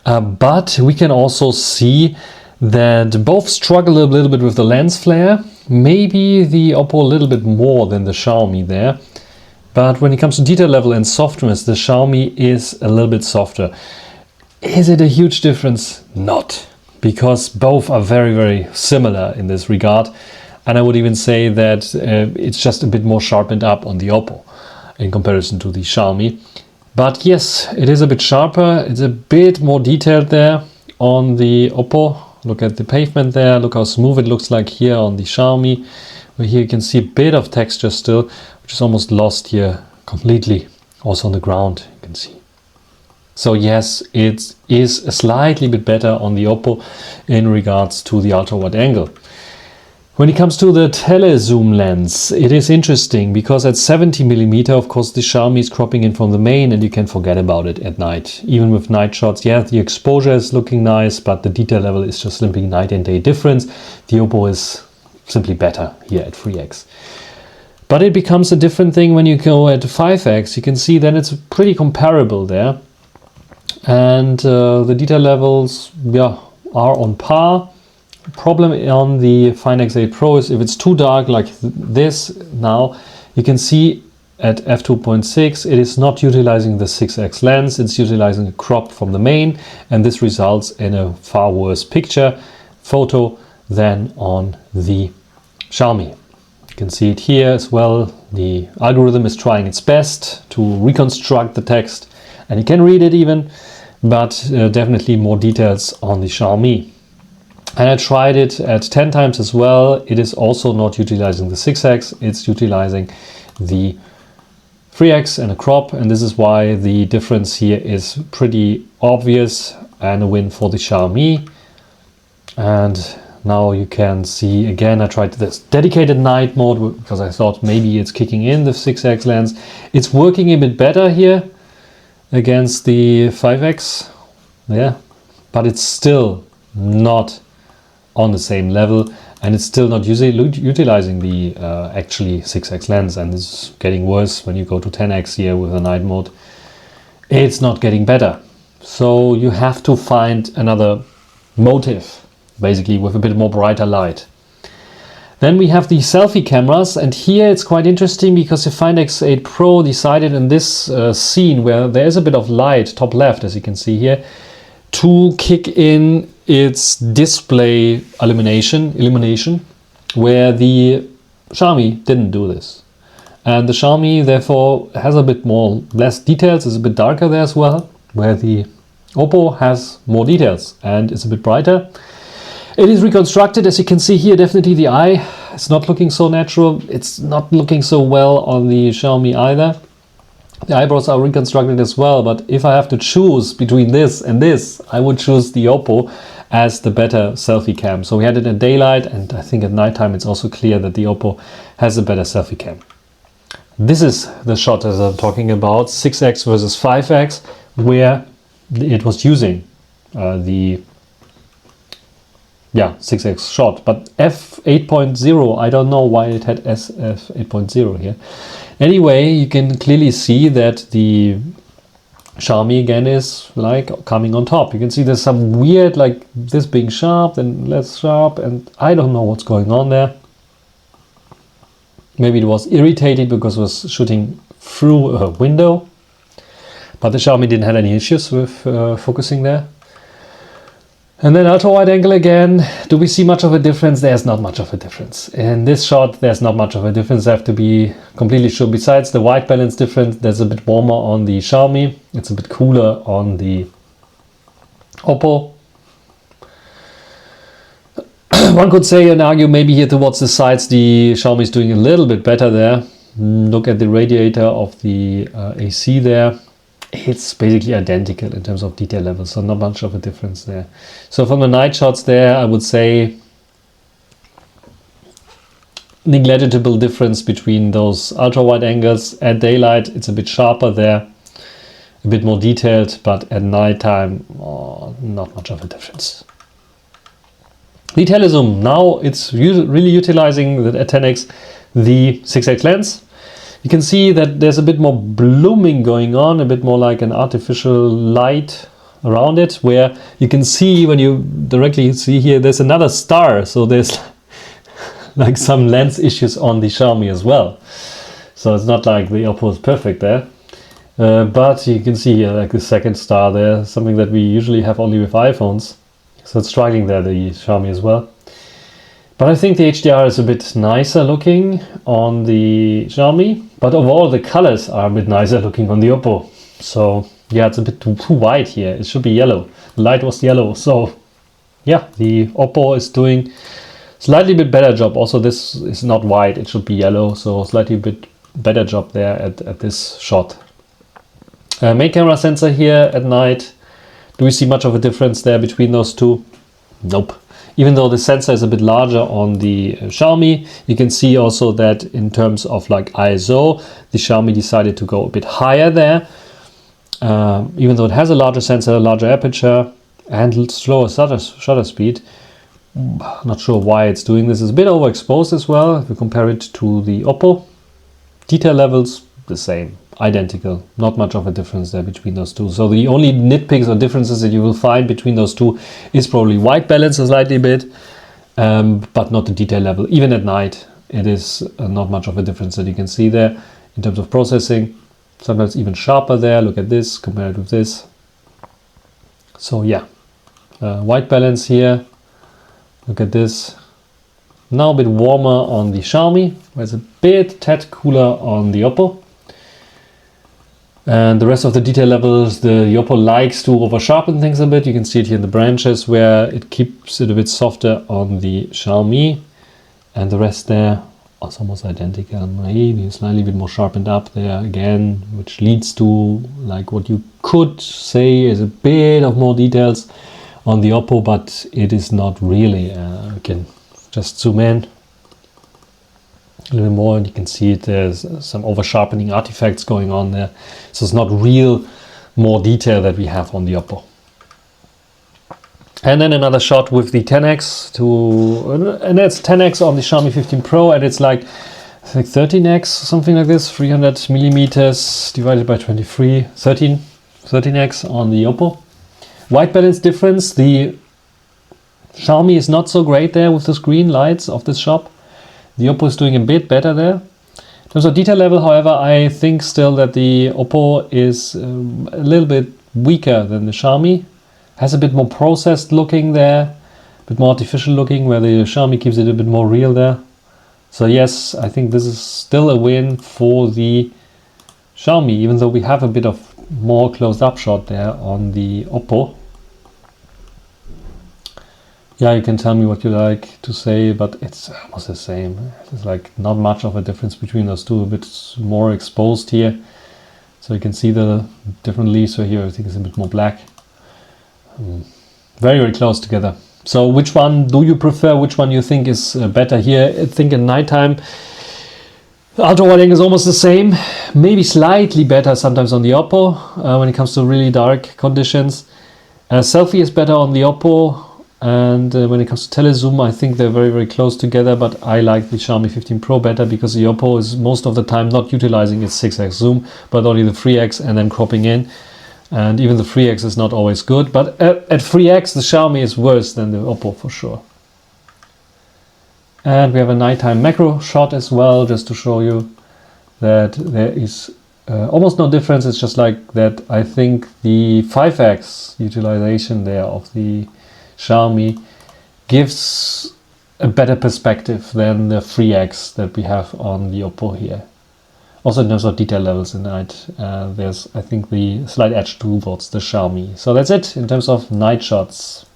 But we can also see that both struggle a little bit with the lens flare. Maybe the Oppo a little bit more than the Xiaomi there. But when it comes to detail level and softness, the Xiaomi is a little bit softer. Is it a huge difference? Not. Because both are very, very similar in this regard. And I would even say that it's just a bit more sharpened up on the Oppo in comparison to the Xiaomi. But yes, it is a bit sharper. It's a bit more detailed there on the Oppo. Look at the pavement there. Look how smooth it looks like here on the Xiaomi. Where here you can see a bit of texture still, which is almost lost here completely. Also on the ground, you can see. So yes, it is a slightly bit better on the Oppo in regards to the ultra wide angle. When it comes to the telezoom lens, it is interesting because at 70mm, of course, the Xiaomi is cropping in from the main and you can forget about it at night. Even with night shots, yeah, the exposure is looking nice, but the detail level is just simply night and day difference. The Oppo is simply better here at 3x. But it becomes a different thing when you go at 5x. You can see that it's pretty comparable there. And the detail levels, yeah, are on par. Problem on the Find X8 Pro is if it's too dark like this now, you can see at f2.6 it is not utilizing the 6x lens, it's utilizing a crop from the main, and this results in a far worse photo than on the Xiaomi. You can see it here as well. The algorithm is trying its best to reconstruct the text and you can read it even, but definitely more details on the Xiaomi. And I tried it at 10 times as well. It is also not utilizing the 6x, it's utilizing the 3x and a crop, and this is why the difference here is pretty obvious and a win for the Xiaomi. And now you can see again, I tried this dedicated night mode because I thought maybe it's kicking in the 6x lens. It's working a bit better here against the 5x, yeah, but it's still not on the same level, and it's still not utilizing the actually 6x lens, and it's getting worse when you go to 10x here with a night mode. It's not getting better, so you have to find another motive, basically with a bit more brighter light. Then we have the selfie cameras, and here it's quite interesting because the Find X8 Pro decided in this scene where there is a bit of light top left, as you can see here, to kick in its display illumination, where the Xiaomi didn't do this. And the Xiaomi therefore has a bit less details, is a bit darker there as well, where the Oppo has more details and is a bit brighter. It is reconstructed, as you can see here, definitely the eye is not looking so natural. It's not looking so well on the Xiaomi either. The eyebrows are reconstructed as well, but if I have to choose between this and this, I would choose the Oppo as the better selfie cam. So we had it in daylight, and I think at nighttime it's also clear that the Oppo has a better selfie cam. This is the shot as I'm talking about, 6x versus 5x, where it was using the 6x shot, but f8.0, I don't know why it had f8.0 here. Anyway, you can clearly see that the Xiaomi again is like coming on top. You can see there's some weird, like this being sharp and less sharp, and I don't know what's going on there. Maybe it was irritated because it was shooting through a window, but the Xiaomi didn't have any issues with focusing there. And then ultra wide angle again. Do we see much of a difference? There's not much of a difference. In this shot, there's not much of a difference. I have to be completely sure. Besides the white balance difference, there's a bit warmer on the Xiaomi. It's a bit cooler on the Oppo. One could say and argue maybe here towards the sides, the Xiaomi is doing a little bit better there. Look at the radiator of the AC there. it's basically identical in terms of detail level, so not much of a difference there. So from the night shots there, I would say negligible difference between those ultra wide angles. At daylight it's a bit sharper there, a bit more detailed, but at nighttime not much of a difference. The telezoom, now it's really utilizing the 10x the 6x lens. You can see that there's a bit more blooming going on, a bit more like an artificial light around it, where you can see, when you directly see here, there's another star, so there's like some lens issues on the Xiaomi as well. So it's not like the Oppo is perfect there, but you can see here like the second star there, something that we usually have only with iPhones. So it's striking there, the Xiaomi as well. But I think the HDR is a bit nicer looking on the Xiaomi, but overall the colors are a bit nicer looking on the Oppo. So yeah, it's a bit too white here. It should be yellow. The light was yellow. So yeah, the Oppo is doing slightly bit better job. Also, this is not white, it should be yellow. So slightly bit better job there at this shot. Main camera sensor here at night. Do we see much of a difference there between those two? Nope. Even though the sensor is a bit larger on the Xiaomi, you can see also that in terms of like ISO, the Xiaomi decided to go a bit higher there. Even though it has a larger sensor, larger aperture, and slower shutter speed. Not sure why it's doing this. It's a bit overexposed as well if we compare it to the Oppo. Detail levels, the same. Identical, not much of a difference there between those two. So the only nitpicks or differences that you will find between those two is probably white balance a slightly bit, but not the detail level. Even at night, it is not much of a difference that you can see there in terms of processing. Sometimes even sharper there. Look at this, compare it with this. So yeah, white balance here. Look at this. Now a bit warmer on the Xiaomi, where it's a tad cooler on the Oppo. And the rest of the detail levels, the Oppo likes to over sharpen things a bit. You can see it here in the branches where it keeps it a bit softer on the Xiaomi. And the rest there is almost identical. Maybe slightly bit more sharpened up there again, which leads to like what you could say is a bit of more details on the Oppo, but it is not really. You can just zoom in a little more and you can see it, there's some over sharpening artifacts going on there. So it's not real more detail that we have on the Oppo. And then another shot with the 10x and that's 10x on the Xiaomi 15 Pro, and it's like I think 13x, something like this, 300 millimeters divided by 23, 13x on the Oppo. White balance difference, the Xiaomi is not so great there with the screen lights of this shop. The Oppo is doing a bit better there. In terms of detail level, however, I think still that the Oppo is a little bit weaker than the Xiaomi. Has a bit more processed looking there, a bit more artificial looking, where the Xiaomi keeps it a bit more real there. So yes, I think this is still a win for the Xiaomi, even though we have a bit of more closed up shot there on the Oppo. Yeah, you can tell me what you like to say, but it's almost the same. It's like not much of a difference between those two, a bit more exposed here. So you can see the different leaves. So here I think it's a bit more black. Very, very close together. So which one do you prefer? Which one you think is better here? I think in nighttime, ultra wide angle is almost the same. Maybe slightly better sometimes on the Oppo when it comes to really dark conditions. Selfie is better on the Oppo. And when it comes to telezoom, I think they're very, very close together, but I like the Xiaomi 15 Pro better because the Oppo is most of the time not utilizing its 6x zoom, but only the 3x and then cropping in. And even the 3x is not always good, but at 3x, the Xiaomi is worse than the Oppo for sure. And we have a nighttime macro shot as well, just to show you that there is almost no difference. It's just like that I think the 5x utilization there of the Xiaomi gives a better perspective than the 3x that we have on the Oppo here. Also in terms of detail levels in night, there's I think the slight edge towards the Xiaomi. So that's it in terms of night shots.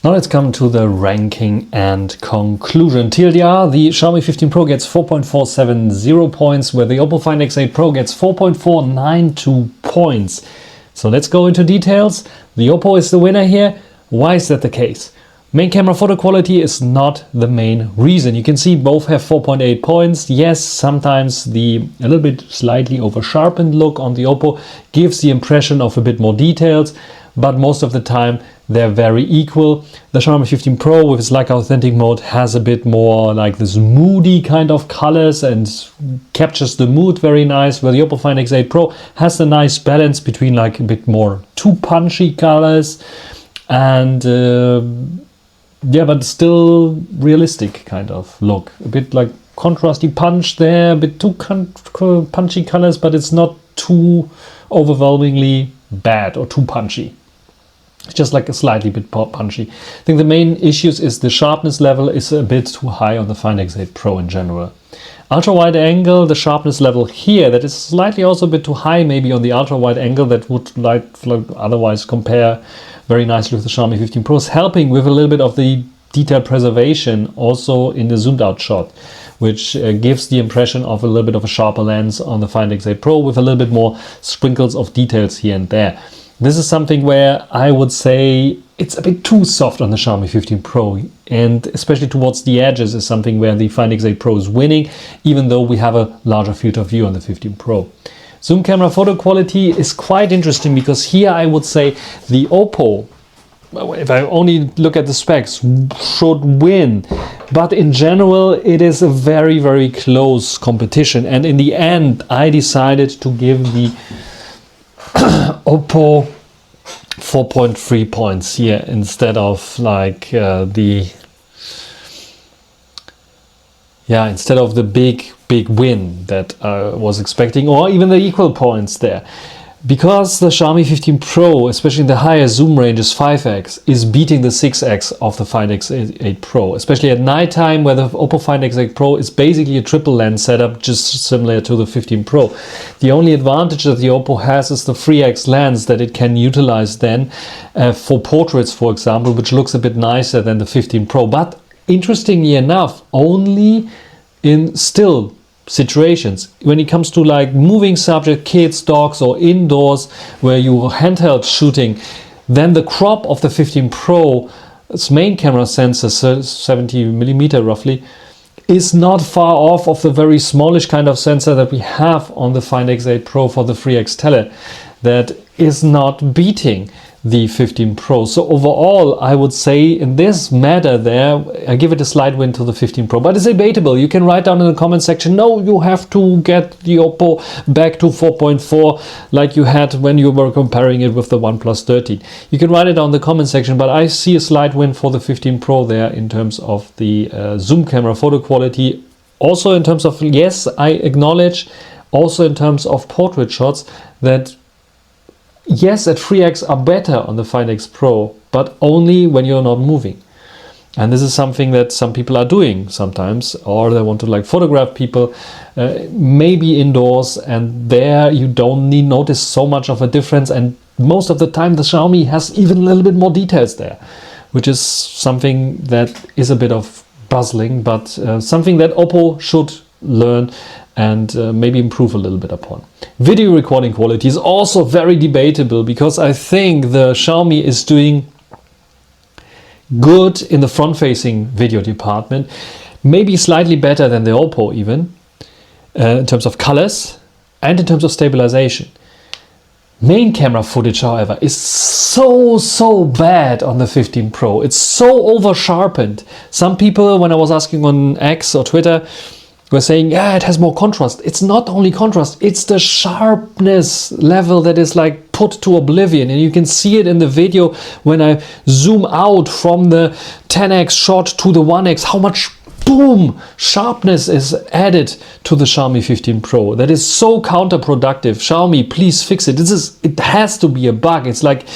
Now let's come to the ranking and conclusion. TLDR, the Xiaomi 15 Pro gets 4.470 points, where the Oppo Find X8 Pro gets 4.492 points. So let's go into details. The Oppo is the winner here. Why is that the case? Main camera photo quality is not the main reason. You can see both have 4.8 points. Yes, sometimes the a little bit slightly over sharpened look on the Oppo gives the impression of a bit more details, but most of the time they're very equal. The Xiaomi 15 Pro with its Like Authentic mode has a bit more like this moody kind of colors and captures the mood very nice, where the Oppo Find X8 Pro has a nice balance between like a bit more too punchy colors and yeah, but still realistic kind of look. A bit like contrasty punch there, a bit too punchy colors, but it's not too overwhelmingly bad or too punchy. It's just like a slightly bit punchy. I think the main issues is the sharpness level is a bit too high on the Find X8 Pro in general. Ultra wide angle, the sharpness level here, that is slightly also a bit too high maybe on the ultra wide angle that would like otherwise compare very nicely with the Xiaomi 15 Pro, is helping with a little bit of the detail preservation also in the zoomed out shot, which gives the impression of a little bit of a sharper lens on the Find X8 Pro with a little bit more sprinkles of details here and there. This is something where I would say it's a bit too soft on the Xiaomi 15 Pro, and especially towards the edges is something where the Find X8 Pro is winning, even though we have a larger field of view on the 15 Pro. Zoom camera photo quality is quite interesting, because here I would say the Oppo, if I only look at the specs, should win. But in general, it is a very, very close competition. And in the end, I decided to give the Oppo 4.3 points here instead of like instead of the big win that I was expecting, or even the equal points there. Because the Xiaomi 15 Pro, especially in the higher zoom ranges 5x, is beating the 6x of the Find X8 Pro, especially at nighttime, where the Oppo Find X8 Pro is basically a triple lens setup, just similar to the 15 Pro. The only advantage that the Oppo has is the 3x lens that it can utilize then for portraits, for example, which looks a bit nicer than the 15 Pro. But interestingly enough, only in still situations. When it comes to like moving subject, kids, dogs, or indoors where you handheld shooting, then the crop of the 15 Pro's main camera sensor, 70mm roughly, is not far off of the very smallish kind of sensor that we have on the Find X8 Pro for the 3x tele, that is not beating the 15 Pro. So overall, I would say in this matter there, I give it a slight win to the 15 Pro. But it's debatable. You can write down in the comment section, no, you have to get the Oppo back to 4.4 like you had when you were comparing it with the OnePlus 13. You can write it down in the comment section, but I see a slight win for the 15 Pro there in terms of the zoom camera photo quality. Also in terms of, yes, I acknowledge, also in terms of portrait shots, that yes, at 3x are better on the Find X Pro, but only when you're not moving. And this is something that some people are doing sometimes, or they want to like photograph people, maybe indoors, and there you don't notice so much of a difference. And most of the time the Xiaomi has even a little bit more details there, which is something that is a bit of puzzling, but something that Oppo should learn and maybe improve a little bit upon. Video recording quality is also very debatable, because I think the Xiaomi is doing good in the front-facing video department, maybe slightly better than the Oppo even, in terms of colors and in terms of stabilization. Main camera footage, however, is so bad on the 15 Pro. It's so over sharpened. Some people, when I was asking on X or Twitter, were saying, yeah, it has more contrast. It's not only contrast, it's the sharpness level that is like put to oblivion. And you can see it in the video when I zoom out from the 10x shot to the 1x, how much boom sharpness is added to the Xiaomi 15 Pro. That is so counterproductive. Xiaomi, please fix it. It has to be a bug. It's like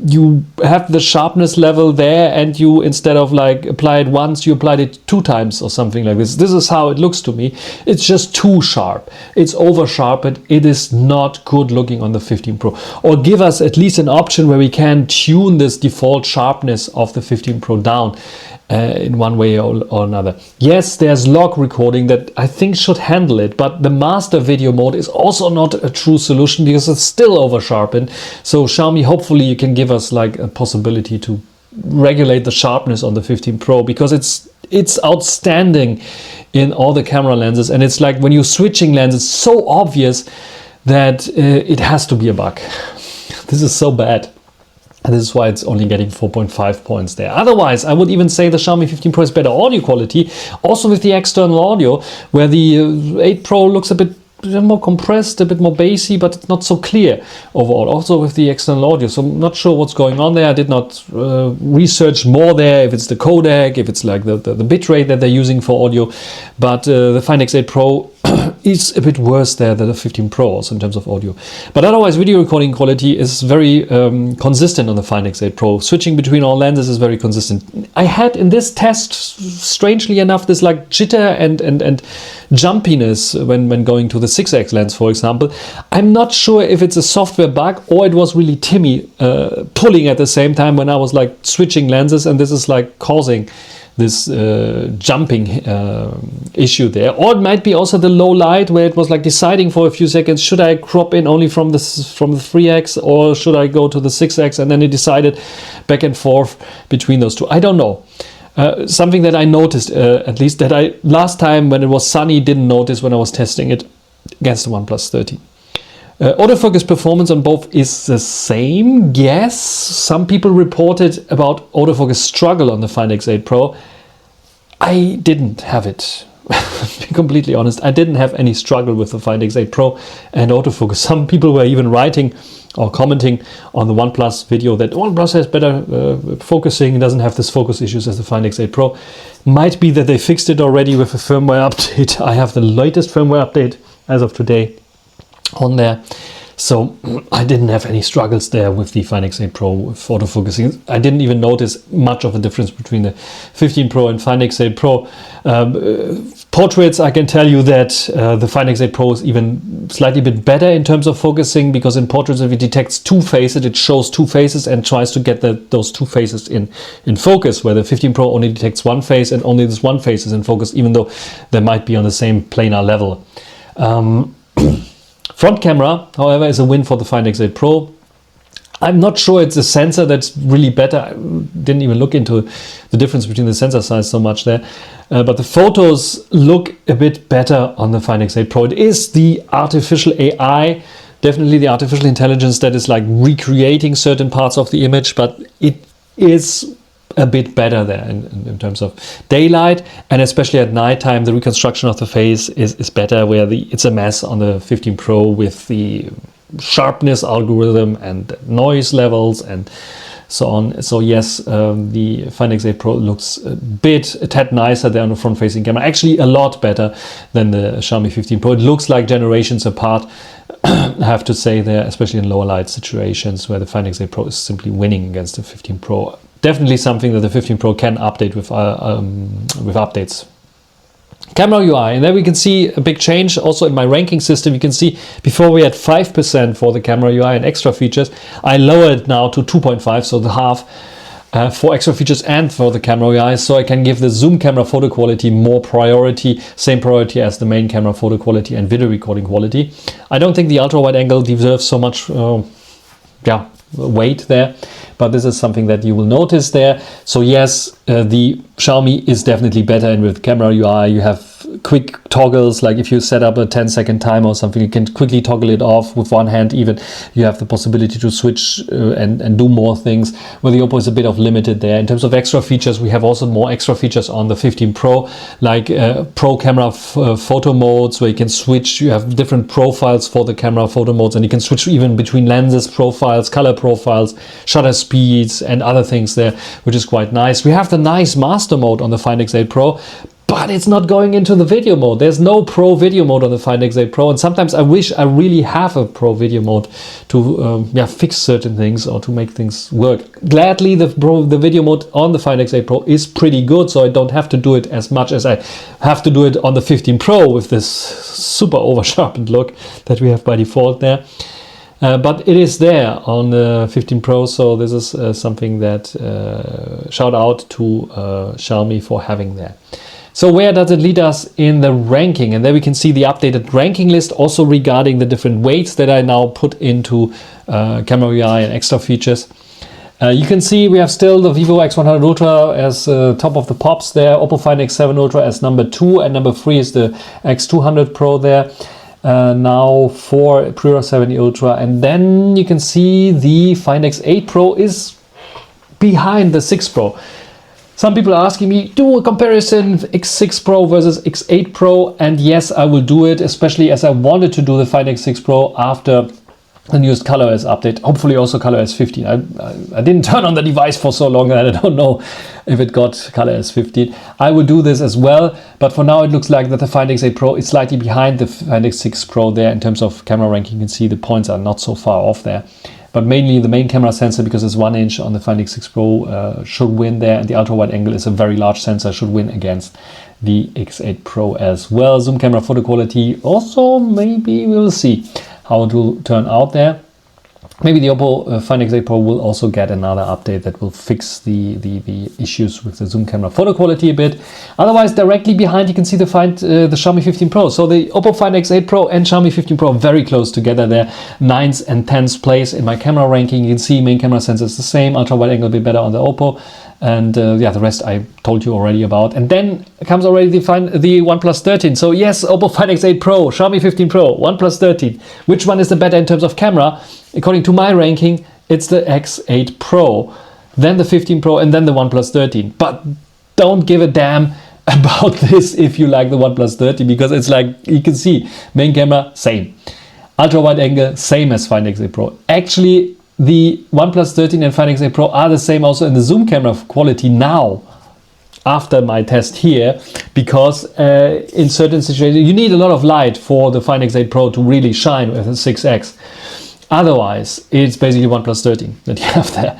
you have the sharpness level there, and you, instead of like apply it once, you applied it 2 times or something like this. This is how it looks to me. It's just too sharp. It's over sharpened. It is not good looking on the 15 Pro. Or give us at least an option where we can tune this default sharpness of the 15 Pro down in one way or another. Yes, there's log recording that I think should handle it, but the master video mode is also not a true solution because it's still over sharpened. So Xiaomi, hopefully you can give us like a possibility to regulate the sharpness on the 15 Pro, because it's outstanding in all the camera lenses, and it's like when you're switching lenses, it's so obvious that it has to be a bug. This is so bad. And this is why it's only getting 4.5 points there. Otherwise, I would even say the Xiaomi 15 Pro is better audio quality, also with the external audio, where the 8 Pro looks a bit more compressed, a bit more bassy, but it's not so clear overall. Also with the external audio, so I'm not sure what's going on there. I did not research more there, if it's the codec, if it's like the bitrate that they're using for audio. But the Find X8 Pro is a bit worse there than the 15 Pro also in terms of audio. But otherwise, video recording quality is very consistent on the Find X8 Pro. Switching between all lenses is very consistent. I had in this test, strangely enough, this like jitter and jumpiness when going to the 6X lens, for example. I'm not sure if it's a software bug or it was really Timmy pulling at the same time when I was like switching lenses, and this is like causing this jumping issue there. Or it might be also the low light, where it was like deciding for a few seconds, should I crop in only from the 3X or should I go to the 6X, and then it decided back and forth between those two. I don't know. Something that I noticed, at least that I last time when it was sunny didn't notice when I was testing it against the OnePlus 30. Autofocus performance on both is the same. Yes, some people reported about autofocus struggle on the Find X8 Pro. I didn't have it. To be completely honest, I didn't have any struggle with the Find X8 Pro and autofocus. Some people were even writing or commenting on the OnePlus video that OnePlus has better focusing, doesn't have this focus issues as the Find X8 Pro. Might be that they fixed it already with a firmware update. I have the latest firmware update as of today on there, so I didn't have any struggles there with the Find X8 Pro with autofocusing. I didn't even notice much of a difference between the 15 Pro and Find X8 Pro. Portraits, I can tell you that the Find X8 Pro is even slightly bit better in terms of focusing, because in portraits, if it detects 2 faces, it shows 2 faces and tries to get those 2 faces in focus, where the 15 Pro only detects 1 face and only this 1 face is in focus, even though they might be on the same planar level. Front camera, however, is a win for the Find X8 Pro. I'm not sure it's a sensor that's really better. I didn't even look into the difference between the sensor size so much there. But the photos look a bit better on the Find X8 Pro. It is the artificial AI, definitely the artificial intelligence that is like recreating certain parts of the image, but it is a bit better there in terms of daylight, and especially at nighttime the reconstruction of the face is better, where it's a mess on the 15 Pro with the sharpness algorithm and noise levels and so on. So yes, the Find X8 Pro looks a tad nicer there on the front facing camera, actually a lot better than the Xiaomi 15 Pro. It looks like generations apart, I have to say there, especially in lower light situations where the Find X8 Pro is simply winning against the 15 Pro. Definitely something that the 15 Pro can update with updates. Camera UI, and there we can see a big change also in my ranking system. You can see before we had 5% for the camera UI and extra features. I lowered it now to 2.5, so the half for extra features and for the camera UI, so I can give the zoom camera photo quality more priority, same priority as the main camera photo quality and video recording quality. I don't think the ultra wide angle deserves so much weight there, but this is something that you will notice there. So yes, the Xiaomi is definitely better, and with camera UI you have quick toggles, like if you set up a 10-second timer or something, you can quickly toggle it off with one hand. Even you have the possibility to switch and do more things, where the Oppo is a bit of limited there. In terms of extra features, we have also more extra features on the 15 Pro, like pro camera photo modes, where you can switch. You have different profiles for the camera photo modes, and you can switch even between lenses profiles, color profiles, shutter speeds and other things there, which is quite nice. We have the nice master mode on the Find X8 Pro, but it's not going into the video mode. There's no pro video mode on the Find X8 Pro, and sometimes I wish I really have a pro video mode to fix certain things or to make things work. Gladly, the video mode on the Find X8 Pro is pretty good, so I don't have to do it as much as I have to do it on the 15 Pro with this super over sharpened look that we have by default there. But it is there on the 15 Pro, so this is something that shout out to Xiaomi for having there. So where does it lead us in the ranking? And there we can see the updated ranking list also regarding the different weights that I now put into camera UI and extra features. You can see we have still the Vivo X100 Ultra as top of the pops there, Oppo Find X7 Ultra as number 2, and number 3 is the X200 Pro there. Now for Pro 70 Ultra, and then you can see the Find X8 Pro is behind the 6 Pro. Some people are asking me, do a comparison X6 Pro versus X8 Pro, and yes, I will do it, especially as I wanted to do the Find X6 Pro after the newest ColorOS update, hopefully also ColorOS 15. I didn't turn on the device for so long that I don't know if it got ColorOS 15. I will do this as well, but for now it looks like that the Find X8 Pro is slightly behind the Find X6 Pro there in terms of camera ranking. You can see the points are not so far off there. But mainly the main camera sensor, because it's 1 inch on the Find X6 Pro, should win there, and the ultra wide angle is a very large sensor, should win against the X8 Pro as well. Zoom camera photo quality also, maybe we'll see how it will turn out there. Maybe the Oppo Find X8 Pro will also get another update that will fix the issues with the zoom camera photo quality a bit. Otherwise, directly behind you can see the Xiaomi 15 Pro. So the Oppo Find X8 Pro and Xiaomi 15 Pro very close together there. 9th and 10th place in my camera ranking. You can see main camera sensor is the same. Ultra wide angle a bit better on the Oppo. And the rest I told you already about. And then comes already the OnePlus 13. So yes, Oppo Find X8 Pro, Xiaomi 15 Pro, OnePlus 13. Which one is the better in terms of camera? According to my ranking, it's the X8 Pro, then the 15 Pro, and then the OnePlus 13. But don't give a damn about this if you like the OnePlus 13, because it's like, you can see, main camera, same. Ultra wide angle, same as Find X8 Pro. Actually, the OnePlus 13 and Find X8 Pro are the same also in the zoom camera quality now, after my test here, because in certain situations you need a lot of light for the Find X8 Pro to really shine with a 6X. Otherwise, it's basically OnePlus 13 that you have there.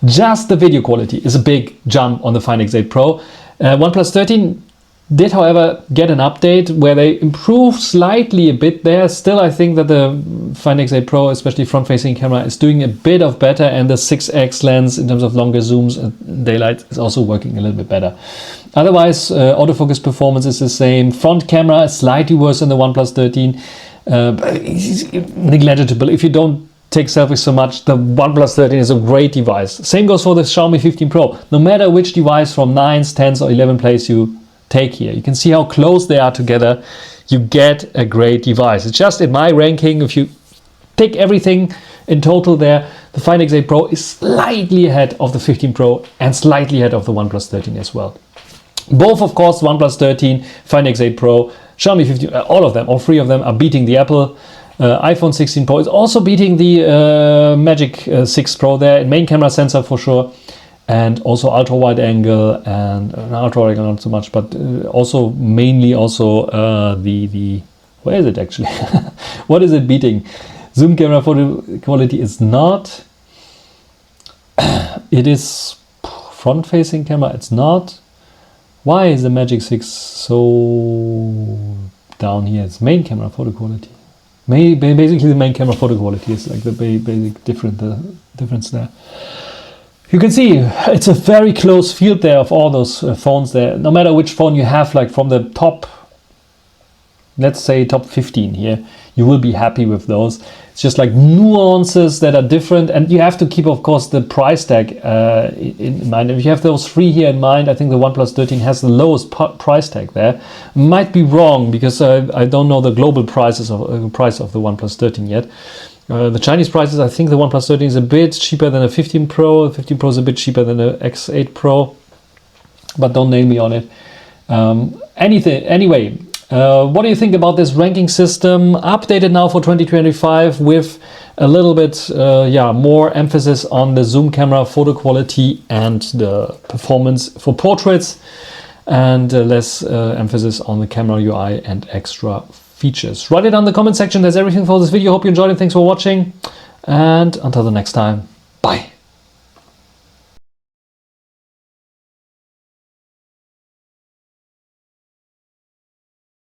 Just the video quality is a big jump on the Find X8 Pro. OnePlus 13 did, however, get an update where they improved slightly a bit there. Still, I think that the Find X8 Pro, especially front-facing camera, is doing a bit of better, and the 6X lens in terms of longer zooms and daylight is also working a little bit better. Otherwise, autofocus performance is the same. Front camera is slightly worse than the OnePlus 13. But it's negligible. If you don't take selfies so much, the OnePlus 13 is a great device. Same goes for the Xiaomi 15 Pro. No matter which device from 9th, 10th or 11th place you take here, you can see how close they are together. You get a great device. It's just in my ranking, if you take everything in total there, the Find X8 Pro is slightly ahead of the 15 Pro and slightly ahead of the OnePlus 13 as well. Both, of course, OnePlus 13, Find X8 Pro, Xiaomi 15, all three of them are beating the Apple. iPhone 16 Pro is also beating the Magic 6 Pro there, in main camera sensor for sure, and also ultra wide angle, and ultra wide angle not so much, but also mainly also the where is it actually? What is it beating? Zoom camera photo quality is not. It is front facing camera. It's not. Why is the Magic 6 so down here? It's main camera photo quality. Basically, the main camera photo quality is like the basic difference there. You can see it's a very close field there of all those phones there. No matter which phone you have, like from the top, let's say top 15 here, you will be happy with those. It's just like nuances that are different, and you have to keep, of course, the price tag in mind. If you have those three here in mind, I think the OnePlus 13 has the lowest price tag there. Might be wrong, because I don't know the global prices of price of the OnePlus 13 yet. The Chinese prices, I think the OnePlus 13 is a bit cheaper than a 15 Pro. The 15 Pro is a bit cheaper than the X8 Pro, but don't nail me on it. Anyway. What do you think about this ranking system, updated now for 2025 with a little bit more emphasis on the zoom camera photo quality and the performance for portraits? and less emphasis on the camera UI and extra features. Write it down in the comment section. That's everything for this video. Hope you enjoyed it. Thanks for watching, and until the next time.